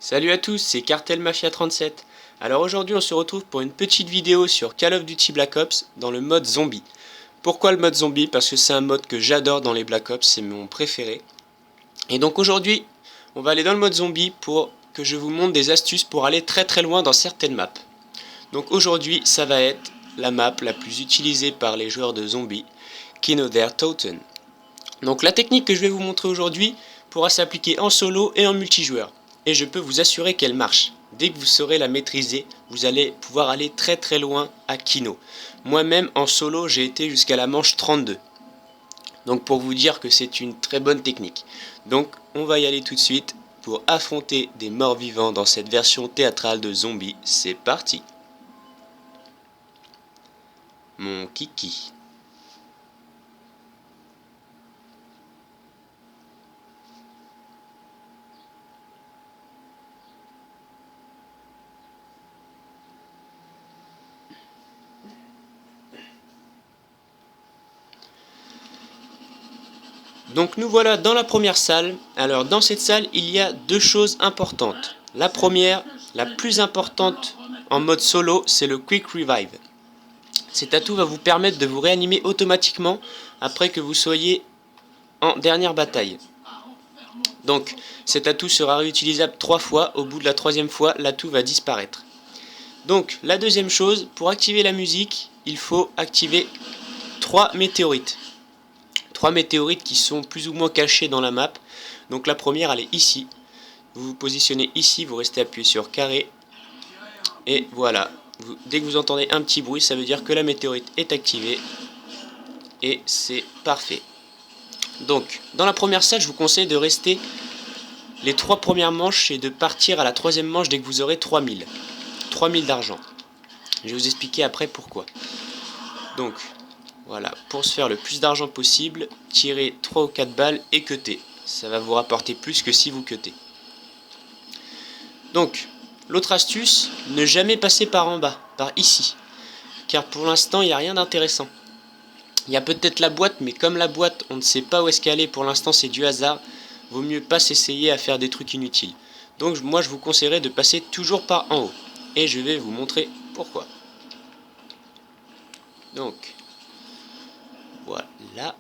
Salut à tous, c'est Cartel Mafia 37. Alors aujourd'hui on se retrouve pour une petite vidéo sur Call of Duty Black Ops dans le mode zombie. Pourquoi le mode zombie? Parce que c'est un mode que j'adore dans les Black Ops, c'est mon préféré. Et donc aujourd'hui on va aller dans le mode zombie pour que je vous montre des astuces pour aller très très loin dans certaines maps. Donc aujourd'hui ça va être la map la plus utilisée par les joueurs de zombies, Kino der Toten. Donc la technique que je vais vous montrer aujourd'hui pourra s'appliquer en solo et en multijoueur. Et je peux vous assurer qu'elle marche. Dès que vous saurez la maîtriser, vous allez pouvoir aller très très loin à Kino. Moi-même en solo j'ai été jusqu'à la manche 32. Donc pour vous dire que c'est une très bonne technique. Donc on va y aller tout de suite pour affronter des morts vivants dans cette version théâtrale de zombies. C'est parti. Mon kiki. Donc nous voilà dans la première salle. Alors dans cette salle, il y a deux choses importantes. La première, la plus importante en mode solo, c'est le Quick Revive. Cet atout va vous permettre de vous réanimer automatiquement après que vous soyez en dernière bataille. Donc cet atout sera réutilisable 3 fois, au bout de la 3e fois, l'atout va disparaître. Donc la deuxième chose, pour activer la musique, il faut activer 3 météorites. 3 météorites qui sont plus ou moins cachées dans la map. Donc la première elle est ici. Vous vous positionnez ici, vous restez appuyé sur carré. Et voilà. Dès que vous entendez un petit bruit, ça veut dire que la météorite est activée. Et c'est parfait. Donc dans la première salle, je vous conseille de rester les 3 premières manches et de partir à la 3e manche dès que vous aurez 3000. 3000 d'argent. Je vais vous expliquer après pourquoi. Donc voilà, pour se faire le plus d'argent possible, tirez 3 ou 4 balles et cuttez. Ça va vous rapporter plus que si vous cuttez. Donc, l'autre astuce, ne jamais passer par en bas, par ici. Car pour l'instant, il n'y a rien d'intéressant. Il y a peut-être la boîte, mais comme la boîte, on ne sait pas où est-ce qu'elle est, pour l'instant c'est du hasard, vaut mieux pas s'essayer à faire des trucs inutiles. Donc moi je vous conseillerais de passer toujours par en haut. Et je vais vous montrer pourquoi. Donc, voilà.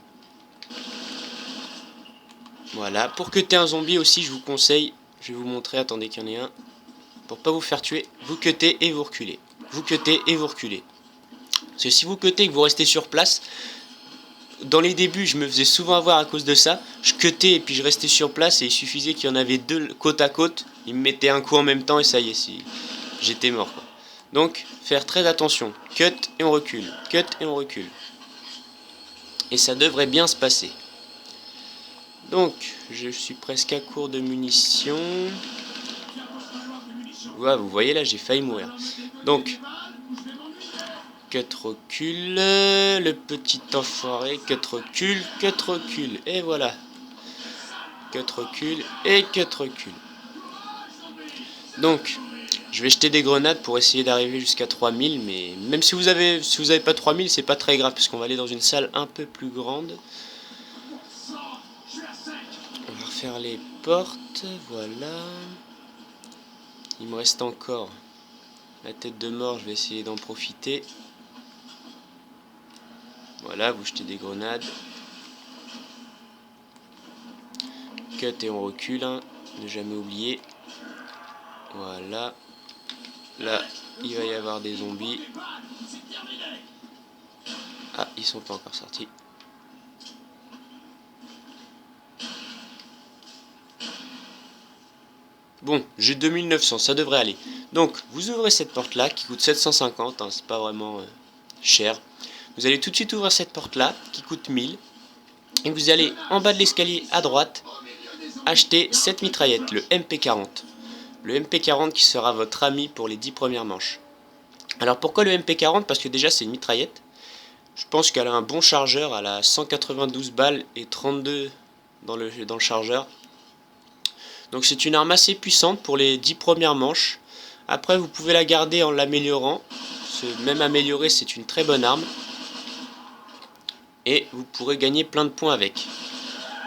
Voilà, pour cutter un zombie aussi, je vous conseille, je vais vous montrer, attendez qu'il y en ait un. Pour pas vous faire tuer, vous cuttez et vous reculez. Vous cuttez et vous reculez. Parce que si vous cuttez et que vous restez sur place, dans les débuts, je me faisais souvent avoir à cause de ça. Je cutais et puis je restais sur place et il suffisait qu'il y en avait deux côte à côte. Ils me mettaient un coup en même temps et ça y est, j'étais mort, quoi. Donc, faire très attention. Cut et on recule. Cut et on recule. Et ça devrait bien se passer. Donc, je suis presque à court de munitions. Ouais, vous voyez là, j'ai failli mourir. Donc, cut recule, le petit enfoiré, cut recule, et voilà. Cut recule et cut recule. Donc, je vais jeter des grenades pour essayer d'arriver jusqu'à 3000, mais même si vous avez pas 3000, c'est pas très grave, parce qu'on va aller dans une salle un peu plus grande. On va refaire les portes, voilà. Il me reste encore la tête de mort, je vais essayer d'en profiter. Voilà, vous jetez des grenades. Cut et on recule, hein. Ne jamais oublier. Voilà. Là, il va y avoir des zombies. Ah, ils sont pas encore sortis. Bon, j'ai 2900, ça devrait aller. Donc, vous ouvrez cette porte-là, qui coûte 750, hein, c'est pas vraiment cher. Vous allez tout de suite ouvrir cette porte-là, qui coûte 1000. Et vous allez en bas de l'escalier à droite, acheter cette mitraillette, le MP40. Le MP40 qui sera votre ami pour les 10 premières manches. Alors pourquoi le MP40? Parce que déjà c'est une mitraillette. Je pense qu'elle a un bon chargeur, elle a 192 balles et 32 dans le chargeur. Donc c'est une arme assez puissante pour les 10 premières manches. Après vous pouvez la garder en l'améliorant. Même améliorée, c'est une très bonne arme. Et vous pourrez gagner plein de points avec.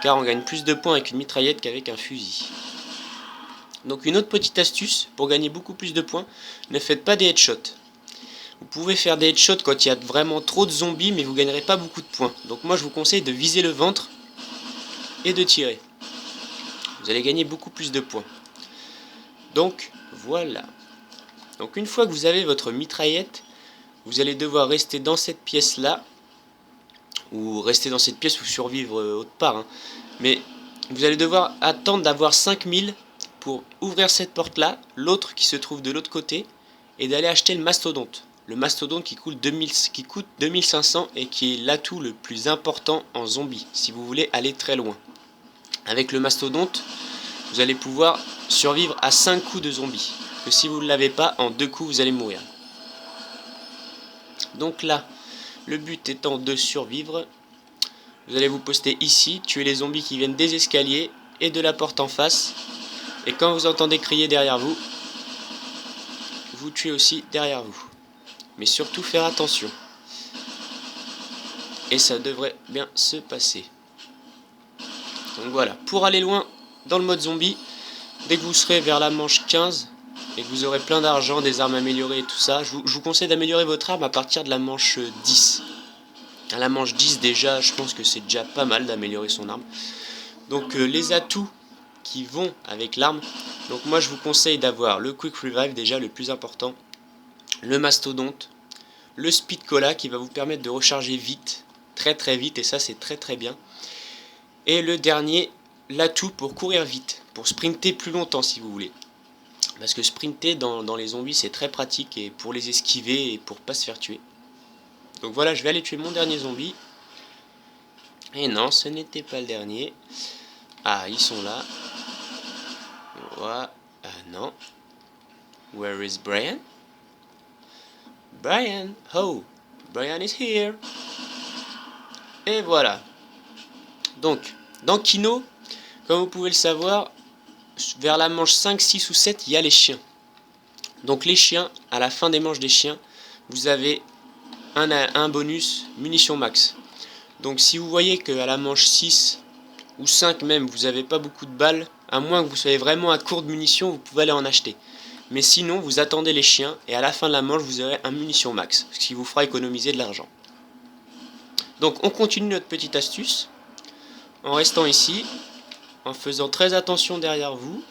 Car on gagne plus de points avec une mitraillette qu'avec un fusil. Donc une autre petite astuce pour gagner beaucoup plus de points, ne faites pas des headshots. Vous pouvez faire des headshots quand il y a vraiment trop de zombies, mais vous ne gagnerez pas beaucoup de points. Donc moi je vous conseille de viser le ventre et de tirer. Vous allez gagner beaucoup plus de points. Donc voilà. Donc une fois que vous avez votre mitraillette, vous allez devoir rester dans cette pièce là, ou rester dans cette pièce ou survivre autre part. Hein. Mais vous allez devoir attendre d'avoir 5000 pour ouvrir cette porte là, l'autre qui se trouve de l'autre côté, et d'aller acheter le mastodonte. Le mastodonte qui coûte 2500 et qui est l'atout le plus important en zombie, si vous voulez aller très loin. Avec le mastodonte, vous allez pouvoir survivre à 5 coups de zombies. Que si vous ne l'avez pas, en 2 coups vous allez mourir. Donc là, le but étant de survivre, vous allez vous poster ici, tuer les zombies qui viennent des escaliers et de la porte en face. Et quand vous entendez crier derrière vous, vous tuez aussi derrière vous. Mais surtout faire attention. Et ça devrait bien se passer. Donc voilà, pour aller loin dans le mode zombie, dès que vous serez vers la manche 15 et que vous aurez plein d'argent, des armes améliorées et tout ça, je vous conseille d'améliorer votre arme à partir de la manche 10. À la manche 10 déjà, je pense que c'est déjà pas mal d'améliorer son arme. Donc les atouts qui vont avec l'arme, donc moi je vous conseille d'avoir le Quick Revive déjà, le plus important, le mastodonte, le Speed Cola qui va vous permettre de recharger vite, très vite, et ça c'est très bien. Et le dernier, l'atout pour courir vite, pour sprinter plus longtemps si vous voulez. Parce que sprinter dans les zombies c'est très pratique et pour les esquiver et pour pas se faire tuer. Donc voilà, je vais aller tuer mon dernier zombie. Et non, ce n'était pas le dernier. Ah, ils sont là. Voilà. Ah non. Where is Brian? Brian, oh, Brian is here. Et voilà. Donc, dans Kino, comme vous pouvez le savoir, vers la manche 5, 6 ou 7, il y a les chiens. Donc les chiens, à la fin des manches des chiens, vous avez un bonus munitions max. Donc si vous voyez qu'à la manche 6 ou 5 même, vous n'avez pas beaucoup de balles, à moins que vous soyez vraiment à court de munitions, vous pouvez aller en acheter. Mais sinon, vous attendez les chiens et à la fin de la manche, vous aurez un munitions max, ce qui vous fera économiser de l'argent. Donc on continue notre petite astuce, en restant ici, en faisant très attention derrière vous.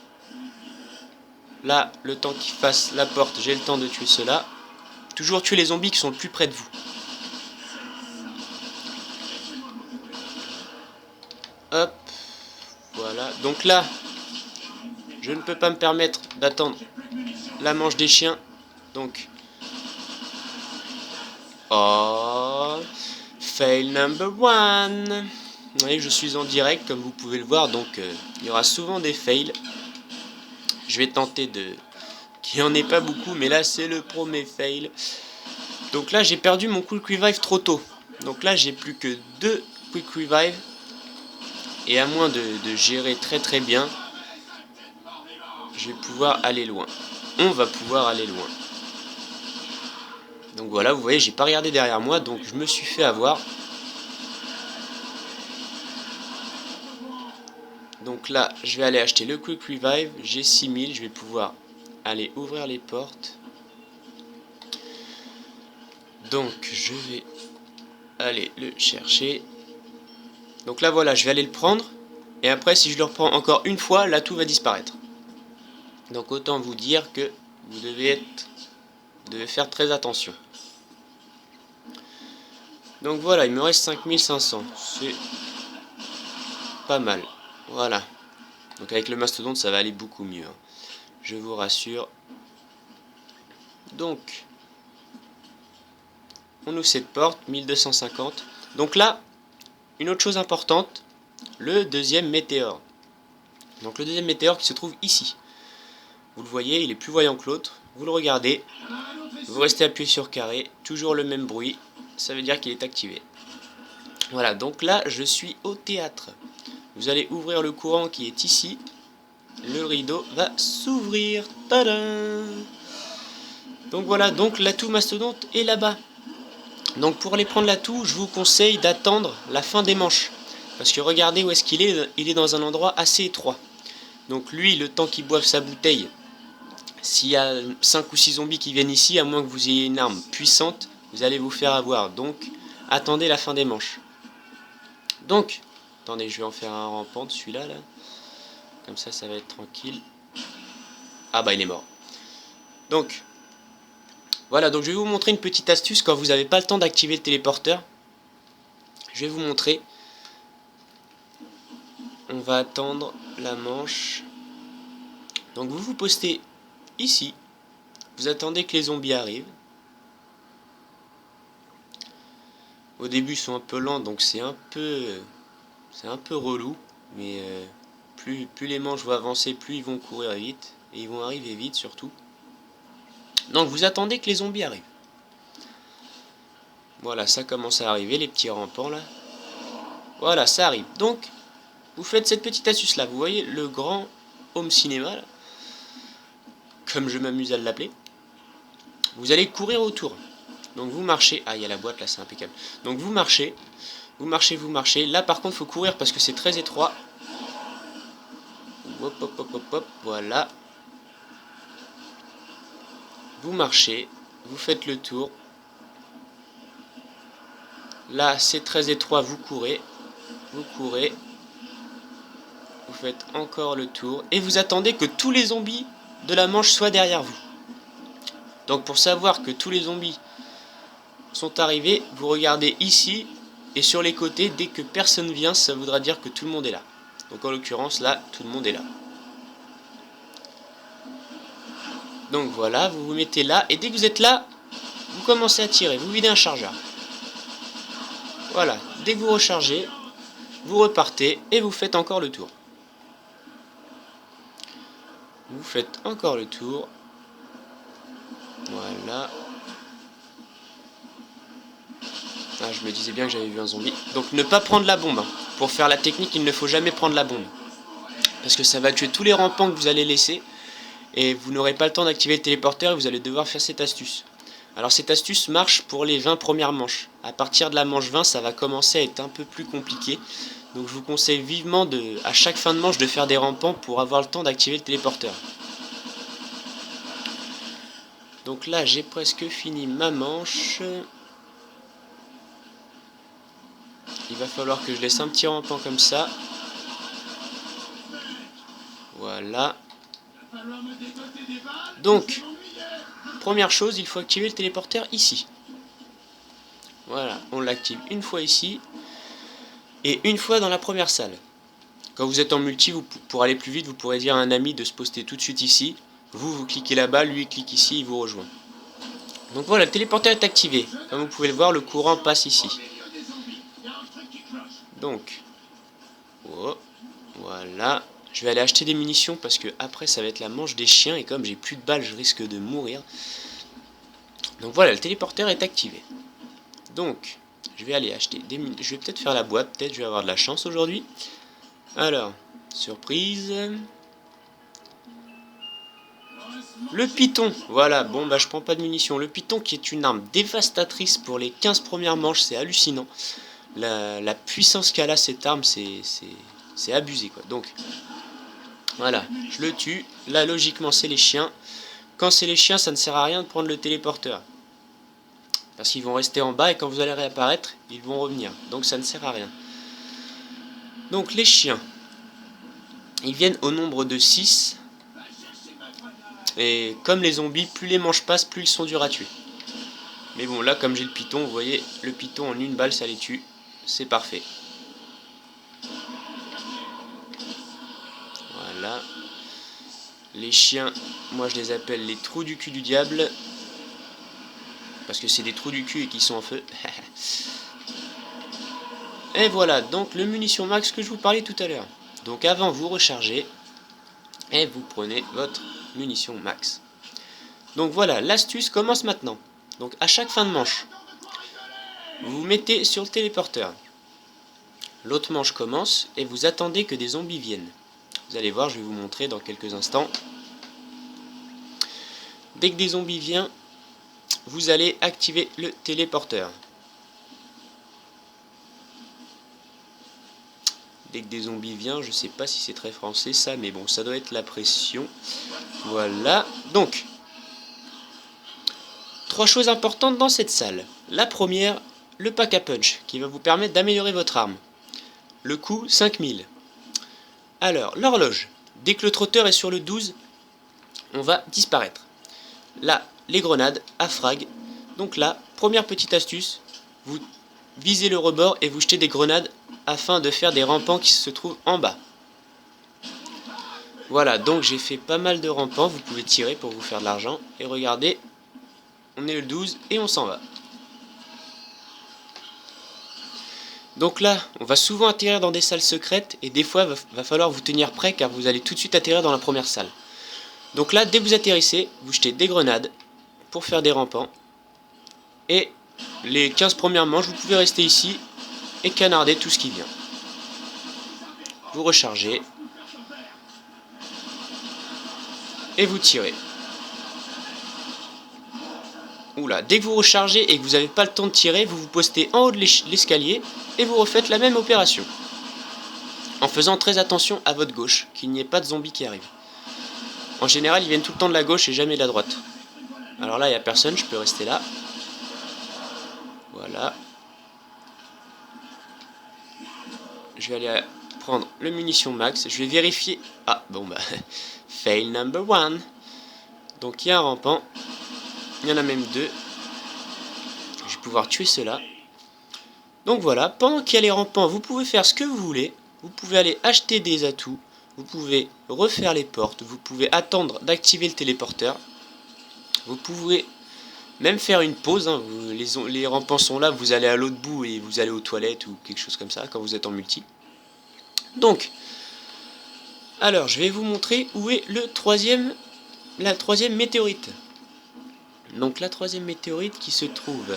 Là, le temps qu'il fasse la porte, j'ai le temps de tuer ceux-là. Toujours tuer les zombies qui sont le plus près de vous. Hop, voilà. Donc là, je ne peux pas me permettre d'attendre la manche des chiens. Donc, oh, fail number one. Vous voyez, je suis en direct, comme vous pouvez le voir, donc il y aura souvent des fails. Je vais tenter qu'il n'y en ait pas beaucoup, mais là c'est le premier fail. Donc là j'ai perdu mon Quick Revive trop tôt. Donc là j'ai plus que 2 Quick Revive. Et à moins de gérer très bien, je vais pouvoir aller loin. On va pouvoir aller loin. Donc voilà, vous voyez, j'ai pas regardé derrière moi, donc je me suis fait avoir. Donc là, je vais aller acheter le Quick Revive, j'ai 6000, je vais pouvoir aller ouvrir les portes. Donc je vais aller le chercher. Donc là voilà, je vais aller le prendre. Et après, si je le reprends encore une fois, là tout va disparaître. Donc autant vous dire que vous devez faire très attention. Donc voilà, il me reste 5500. C'est pas mal. Voilà. Donc avec le mastodonte, ça va aller beaucoup mieux. Hein. Je vous rassure. Donc, on ouvre cette porte, 1250. Donc là, une autre chose importante, le deuxième météore. Donc le deuxième météore qui se trouve ici. Vous le voyez, il est plus voyant que l'autre. Vous le regardez, vous restez appuyé sur carré, toujours le même bruit. Ça veut dire qu'il est activé. Voilà, donc là, je suis au théâtre. Vous allez ouvrir le courant qui est ici. Le rideau va s'ouvrir. Tadam! Donc voilà, donc l'atout mastodonte est là-bas. Donc pour aller prendre l'atout, je vous conseille d'attendre la fin des manches. Parce que regardez où est-ce qu'il est. Il est dans un endroit assez étroit. Donc lui, le temps qu'il boive sa bouteille, s'il y a 5 ou 6 zombies qui viennent ici, à moins que vous ayez une arme puissante, vous allez vous faire avoir. Donc, attendez la fin des manches. Donc, attendez, je vais en faire un rampante, celui-là, là. Comme ça va être tranquille. Ah bah, il est mort. Donc, voilà, donc je vais vous montrer une petite astuce quand vous n'avez pas le temps d'activer le téléporteur. Je vais vous montrer. On va attendre la manche. Donc vous vous postez ici. Vous attendez que les zombies arrivent. Au début ils sont un peu lents, donc c'est un peu relou. Mais plus les manches vont avancer, plus ils vont courir vite. Et ils vont arriver vite surtout. Donc vous attendez que les zombies arrivent. Voilà, ça commence à arriver, les petits rampants là. Voilà, ça arrive. Donc, vous faites cette petite astuce là. Vous voyez le grand home cinéma là, comme je m'amuse à l'appeler. Vous allez courir autour. Donc vous marchez. Ah, il y a la boîte là, c'est impeccable. Donc vous marchez. Vous marchez, vous marchez. Là par contre, il faut courir parce que c'est très étroit. Hop, hop, hop, hop, hop. Voilà. Vous marchez. Vous faites le tour. Là, c'est très étroit. Vous courez. Vous courez. Vous faites encore le tour. Et vous attendez que tous les zombies de la manche soient derrière vous. Donc pour savoir que tous les zombies sont arrivés, vous regardez ici et sur les côtés, dès que personne vient, ça voudra dire que tout le monde est là. Donc en l'occurrence là, tout le monde est là. Donc voilà, vous vous mettez là, et dès que vous êtes là, vous commencez à tirer, vous videz un chargeur. Voilà, dès que vous rechargez, vous repartez et vous faites encore le tour. Vous faites encore le tour. Voilà. Ah, je me disais bien que j'avais vu un zombie. Donc ne pas prendre la bombe. Pour faire la technique, il ne faut jamais prendre la bombe. Parce que ça va tuer tous les rampants que vous allez laisser. Et vous n'aurez pas le temps d'activer le téléporteur et vous allez devoir faire cette astuce. Alors cette astuce marche pour les 20 premières manches. À partir de la manche 20, ça va commencer à être un peu plus compliqué. Donc je vous conseille vivement à chaque fin de manche de faire des rampants pour avoir le temps d'activer le téléporteur. Donc là j'ai presque fini ma manche. Il va falloir que je laisse un petit rampant comme ça. Voilà. Donc, première chose, il faut activer le téléporteur ici. Voilà, on l'active une fois ici. Et une fois dans la première salle. Quand vous êtes en multi, pour aller plus vite, vous pourrez dire à un ami de se poster tout de suite ici. Vous cliquez là-bas, lui il clique ici, il vous rejoint. Donc voilà, le téléporteur est activé. Comme vous pouvez le voir, le courant passe ici. Donc, oh, voilà. Je vais aller acheter des munitions parce que après ça va être la manche des chiens. Et comme j'ai plus de balles, je risque de mourir. Donc voilà, le téléporteur est activé. Donc, je vais aller acheter des munitions. Je vais peut-être faire la boîte, peut-être je vais avoir de la chance aujourd'hui. Alors, surprise. Le python, voilà, bon bah je prends pas de munitions. Le python qui est une arme dévastatrice pour les 15 premières manches, c'est hallucinant. La puissance qu'a là cette arme, c'est abusé quoi. Donc, voilà, je le tue. Là logiquement c'est les chiens. Quand c'est les chiens, ça ne sert à rien de prendre le téléporteur. Parce qu'ils vont rester en bas et quand vous allez réapparaître, ils vont revenir. Donc ça ne sert à rien. Donc les chiens, ils viennent au nombre de 6. Et comme les zombies, plus les manches passent, plus ils sont durs à tuer. Mais bon, là, comme j'ai le python, vous voyez, le python en une balle, ça les tue. C'est parfait. Voilà. Les chiens, moi je les appelle les trous du cul du diable. Parce que c'est des trous du cul et qui sont en feu. Et voilà, donc le munition max que je vous parlais tout à l'heure. Donc avant, vous rechargez. Et vous prenez votre munition max. Donc voilà, l'astuce commence maintenant. Donc à chaque fin de manche, vous vous mettez sur le téléporteur. L'autre manche commence et vous attendez que des zombies viennent. Vous allez voir, je vais vous montrer dans quelques instants. Dès que des zombies viennent, vous allez activer le téléporteur. Dès que des zombies viennent, je sais pas si c'est très français ça, mais bon, ça doit être la pression. Voilà, donc, 3 choses importantes dans cette salle. La première, le pack à punch, qui va vous permettre d'améliorer votre arme. Le coût, 5000. Alors, l'horloge. Dès que le trotteur est sur le 12, on va disparaître. Là, les grenades à frag. Donc là, première petite astuce, vous visez le rebord et vous jetez des grenades afin de faire des rampants qui se trouvent en bas. Voilà, donc j'ai fait pas mal de rampants, vous pouvez tirer pour vous faire de l'argent. Et regardez, on est le 12 et on s'en va. Donc là, on va souvent atterrir dans des salles secrètes et des fois, va falloir vous tenir prêt car vous allez tout de suite atterrir dans la première salle. Donc là, dès que vous atterrissez, vous jetez des grenades pour faire des rampants. Et les 15 premières manches, vous pouvez rester ici et canarder tout ce qui vient. Vous rechargez. Et vous tirez. Oula, dès que vous rechargez et que vous n'avez pas le temps de tirer, vous vous postez en haut de l'escalier et vous refaites la même opération. En faisant très attention à votre gauche, qu'il n'y ait pas de zombies qui arrivent. En général, ils viennent tout le temps de la gauche et jamais de la droite. Alors là, il n'y a personne, je peux rester là. Voilà. Je vais aller prendre le munition max. Je vais vérifier. Ah, bon bah, fail number 1. Donc il y a un rampant. Il y en a même 2. Je vais pouvoir tuer ceux-là. Donc voilà, pendant qu'il y a les rampants, vous pouvez faire ce que vous voulez. Vous pouvez aller acheter des atouts. Vous pouvez refaire les portes. Vous pouvez attendre d'activer le téléporteur. Vous pouvez même faire une pause. Hein. Les rampants sont là, vous allez à l'autre bout et vous allez aux toilettes ou quelque chose comme ça quand vous êtes en multi. Donc, alors je vais vous montrer où est la troisième météorite. Donc la troisième météorite qui se trouve.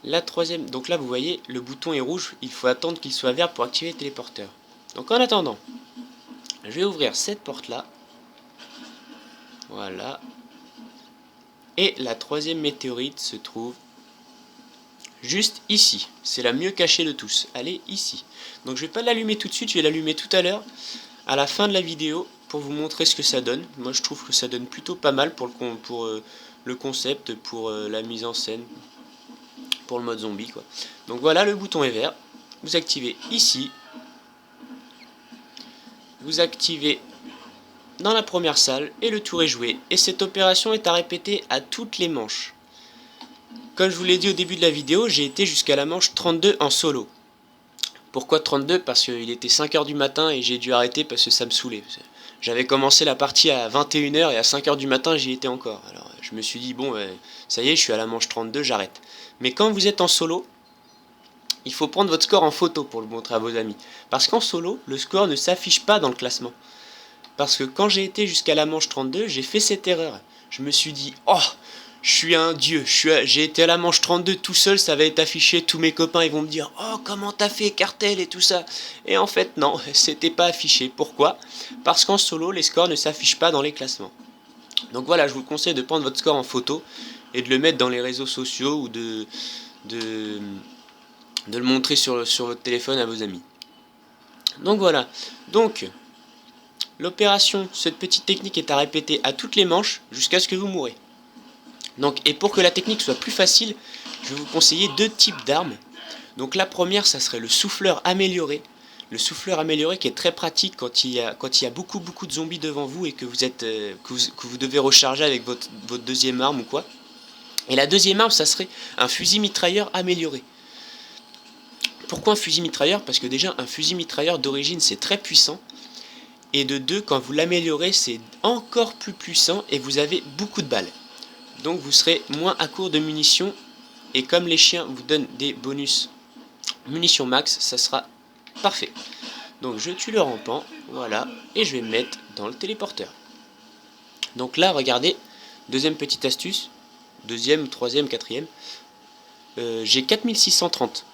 La troisième, donc là vous voyez, le bouton est rouge, il faut attendre qu'il soit vert pour activer le téléporteur. Donc en attendant, je vais ouvrir cette porte là. Voilà. Et la troisième météorite se trouve juste ici. C'est la mieux cachée de tous. Elle est ici. Donc je vais pas l'allumer tout de suite, je vais l'allumer tout à l'heure, à la fin de la vidéo, pour vous montrer ce que ça donne. Moi je trouve que ça donne plutôt pas mal pour le concept, pour la mise en scène, pour le mode zombie quoi. Donc voilà, le bouton est vert. Vous activez ici. Vous activez dans la première salle et le tour est joué. Et cette opération est à répéter à toutes les manches. Comme je vous l'ai dit au début de la vidéo, j'ai été jusqu'à la manche 32 en solo. Pourquoi 32? Parce qu'il était 5 h du matin et j'ai dû arrêter parce que ça me saoulait. J'avais commencé la partie à 21 h et à 5 h du matin j'y étais encore. Alors je me suis dit bon, ça y est, je suis à la manche 32, j'arrête. Mais quand vous êtes en solo, il faut prendre votre score en photo pour le montrer à vos amis. Parce qu'en solo, le score ne s'affiche pas dans le classement. Parce que quand j'ai été jusqu'à la manche 32, j'ai fait cette erreur. Je me suis dit, oh, je suis un dieu, j'ai été à la manche 32 tout seul, ça va être affiché, tous mes copains ils vont me dire, oh, comment t'as fait cartel et tout ça. Et en fait non, c'était pas affiché. Pourquoi? Parce qu'en solo, les scores ne s'affichent pas dans les classements. Donc voilà, je vous conseille de prendre votre score en photo et de le mettre dans les réseaux sociaux ou de le montrer sur votre téléphone à vos amis. Donc voilà, donc l'opération, cette petite technique est à répéter à toutes les manches jusqu'à ce que vous mourrez. Donc, et pour que la technique soit plus facile, je vais vous conseiller 2 types d'armes. Donc la première, ça serait le souffleur amélioré. Le souffleur amélioré qui est très pratique quand il y a beaucoup de zombies devant vous et que vous devez recharger avec votre deuxième arme ou quoi. Et la deuxième arme, ça serait un fusil mitrailleur amélioré. Pourquoi un fusil mitrailleur? Parce que déjà, un fusil mitrailleur d'origine, c'est très puissant. Et de 2, quand vous l'améliorez, c'est encore plus puissant et vous avez beaucoup de balles. Donc vous serez moins à court de munitions. Et comme les chiens vous donnent des bonus munitions max, ça sera parfait. Donc je tue le rampant, voilà, et je vais me mettre dans le téléporteur. Donc là, regardez, deuxième petite astuce, deuxième, troisième, quatrième, j'ai 4630.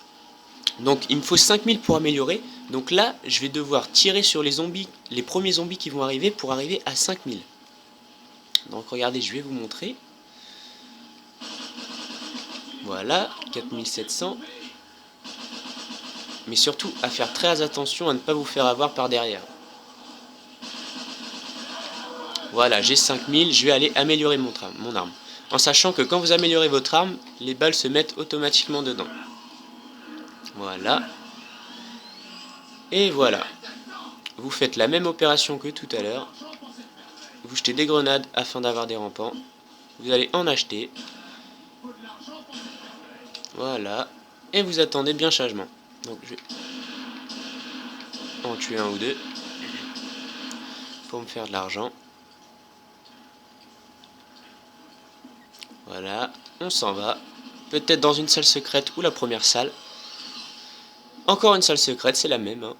Donc il me faut 5000 pour améliorer. Donc là, je vais devoir tirer sur les zombies, les premiers zombies qui vont arriver pour arriver à 5000. Donc regardez, je vais vous montrer. Voilà, 4700. mais surtout à faire très attention à ne pas vous faire avoir par derrière. Voilà, j'ai 5000, je vais aller améliorer mon arme. En sachant que quand vous améliorez votre arme, les balles se mettent automatiquement dedans. Voilà. Et voilà. Vous faites la même opération que tout à l'heure. Vous jetez des grenades afin d'avoir des rampants. Vous allez en acheter. Voilà. Et vous attendez bien sagement. Donc je vais en tuer un ou deux pour me faire de l'argent. Voilà, on s'en va. Peut-être dans une salle secrète ou la première salle. Encore une salle secrète, c'est la même. Hein.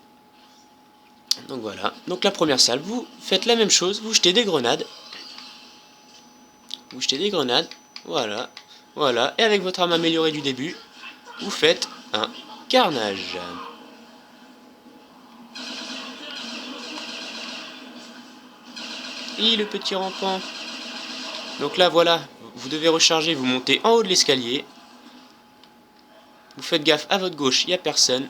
Donc voilà. Donc la première salle, vous faites la même chose. Vous jetez des grenades. Vous jetez des grenades. Voilà. Voilà. Et avec votre arme améliorée du début, vous faites un carnage. Et le petit rampant. Donc là, voilà. Vous devez recharger, vous montez en haut de l'escalier. Vous faites gaffe, à votre gauche, il n'y a personne.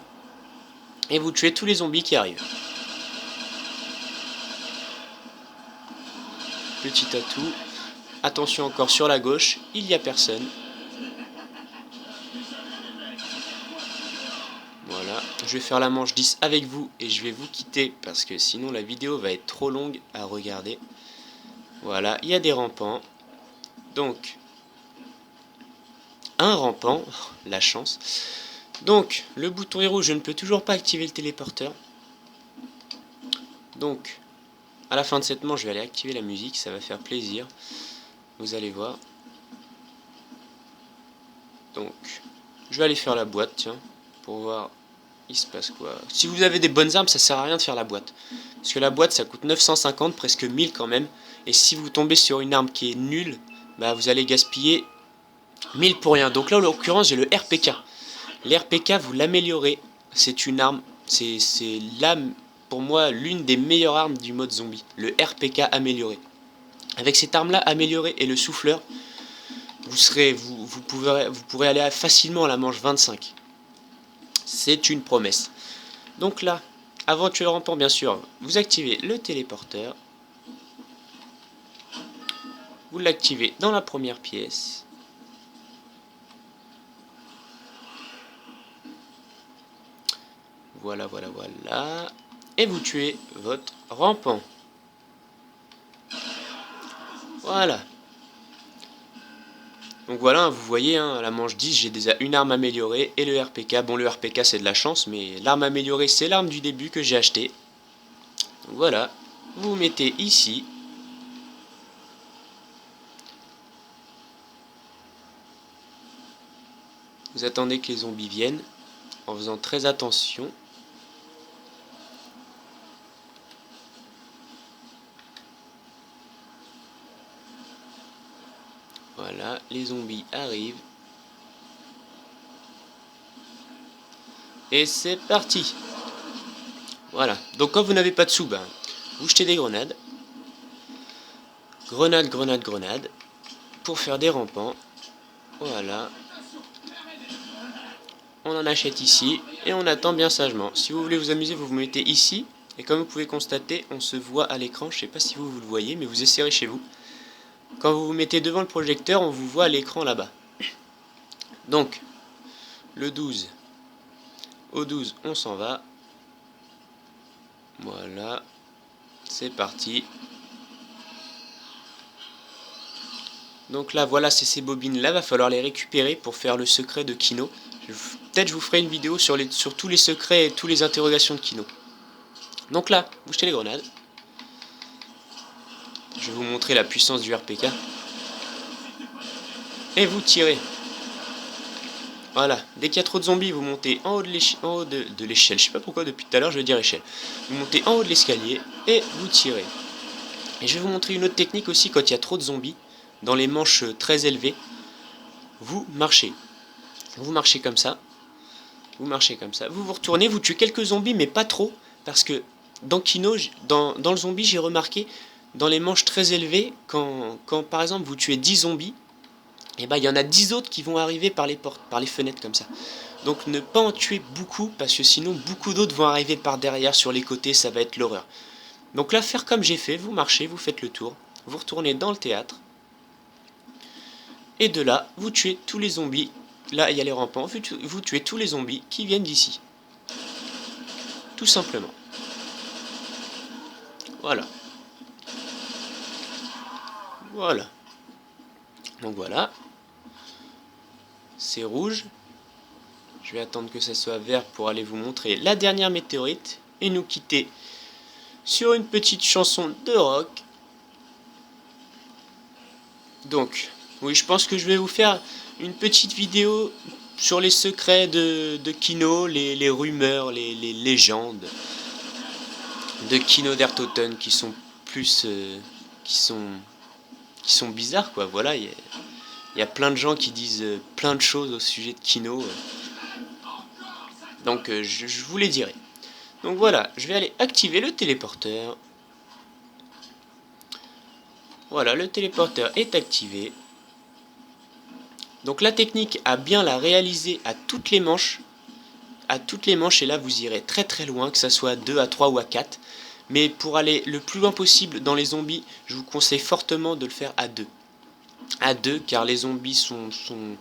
Et vous tuez tous les zombies qui arrivent. Petit atout. Attention encore sur la gauche, il n'y a personne. Voilà, je vais faire la manche 10 avec vous et je vais vous quitter parce que sinon la vidéo va être trop longue à regarder. Voilà, il y a des rampants. Donc, un rampant, la chance. Donc, le bouton est rouge, je ne peux toujours pas activer le téléporteur. Donc, à la fin de cette manche, je vais aller activer la musique, ça va faire plaisir. Vous allez voir. Donc, je vais aller faire la boîte, tiens, pour voir il se passe quoi. Si vous avez des bonnes armes, ça sert à rien de faire la boîte. Parce que la boîte, ça coûte 950, presque 1000 quand même. Et si vous tombez sur une arme qui est nulle, bah vous allez gaspiller 1000 pour rien. Donc là, en l'occurrence, j'ai le RPK. L'RPK, vous l'améliorez. C'est une arme, c'est là, pour moi, l'une des meilleures armes du mode zombie. Le RPK amélioré. Avec cette arme-là améliorée et le souffleur, vous pourrez aller facilement à la manche 25. C'est une promesse. Donc là, avant de tuer le rampant, bien sûr, vous activez le téléporteur. Vous l'activez dans la première pièce. Voilà, voilà, voilà. Et vous tuez votre rampant. Voilà. Donc voilà, vous voyez, hein, à la manche 10, j'ai déjà une arme améliorée et le RPK. Bon, le RPK, c'est de la chance, mais l'arme améliorée, c'est l'arme du début que j'ai acheté. Donc voilà, vous vous mettez ici. Vous attendez que les zombies viennent, en faisant très attention. Voilà, les zombies arrivent. Et c'est parti. Voilà, donc quand vous n'avez pas de sous, ben, vous jetez des grenades. Grenade, grenade, grenade. Pour faire des rampants. Voilà. On en achète ici et on attend bien sagement. Si vous voulez vous amuser, vous vous mettez ici. Et comme vous pouvez constater, on se voit à l'écran. Je ne sais pas si vous le voyez, mais vous essayerez chez vous. Quand vous vous mettez devant le projecteur, on vous voit à l'écran là-bas. Donc, le 12. Au 12, on s'en va. Voilà. C'est parti. Donc là, voilà, c'est ces bobines-là. Va falloir les récupérer pour faire le secret de Kino. Peut-être je vous ferai une vidéo sur tous les secrets et toutes les interrogations de Kino. Donc là, vous jetez les grenades. Je vais vous montrer la puissance du RPK. Et vous tirez. Voilà, dès qu'il y a trop de zombies, vous montez en haut de l'échelle. Je sais pas pourquoi depuis tout à l'heure je vais dire échelle. Vous montez en haut de l'escalier et vous tirez. Et je vais vous montrer une autre technique aussi quand il y a trop de zombies. Dans les manches très élevées, vous marchez. Vous marchez comme ça. Vous marchez comme ça. Vous vous retournez, vous tuez quelques zombies, mais pas trop. Parce que dans Kino, dans le zombie, j'ai remarqué, dans les manches très élevées, quand par exemple vous tuez 10 zombies, et bah il y en a 10 autres qui vont arriver par les portes, par les fenêtres comme ça. Donc ne pas en tuer beaucoup, parce que sinon beaucoup d'autres vont arriver par derrière, sur les côtés, ça va être l'horreur. Donc là, faire comme j'ai fait, vous marchez, vous faites le tour, vous retournez dans le théâtre, et de là, vous tuez tous les zombies. Là, il y a les rampants, vous tuez tous les zombies qui viennent d'ici. Tout simplement. Voilà. Voilà. Donc voilà. C'est rouge. Je vais attendre que ça soit vert pour aller vous montrer la dernière météorite et nous quitter sur une petite chanson de rock. Donc, oui, je pense que je vais vous faire une petite vidéo sur les secrets de Kino, les rumeurs, les légendes de Kino der Toten qui sont plus... qui sont bizarres, quoi. Voilà, il y a plein de gens qui disent plein de choses au sujet de Kino. Donc je vous les dirai. Donc voilà, je vais aller activer le téléporteur. Voilà, le téléporteur est activé. Donc la technique à bien la réaliser à toutes les manches. À toutes les manches, et là vous irez très très loin, que ça soit à 2, à 3 ou à 4. Mais pour aller le plus loin possible dans les zombies, je vous conseille fortement de le faire à 2. À 2, car les zombies ont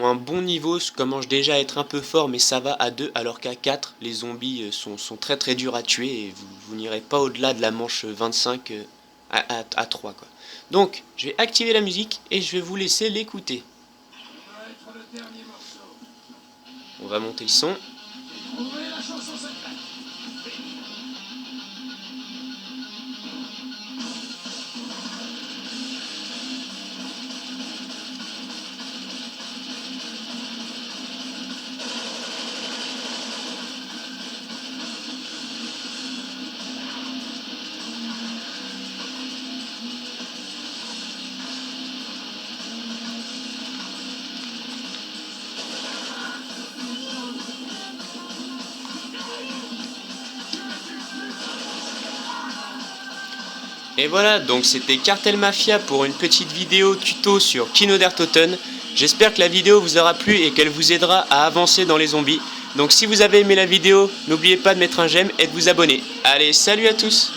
un bon niveau, commencent déjà à être un peu fort, mais ça va à 2, alors qu'à 4, les zombies sont très très durs à tuer, et vous n'irez pas au-delà de la manche 25 à 3, quoi. Donc, je vais activer la musique, et je vais vous laisser l'écouter. On va monter le son. Et voilà, donc c'était Cartel Mafia pour une petite vidéo tuto sur Kino der Toten. J'espère que la vidéo vous aura plu et qu'elle vous aidera à avancer dans les zombies. Donc si vous avez aimé la vidéo, n'oubliez pas de mettre un j'aime et de vous abonner. Allez, salut à tous!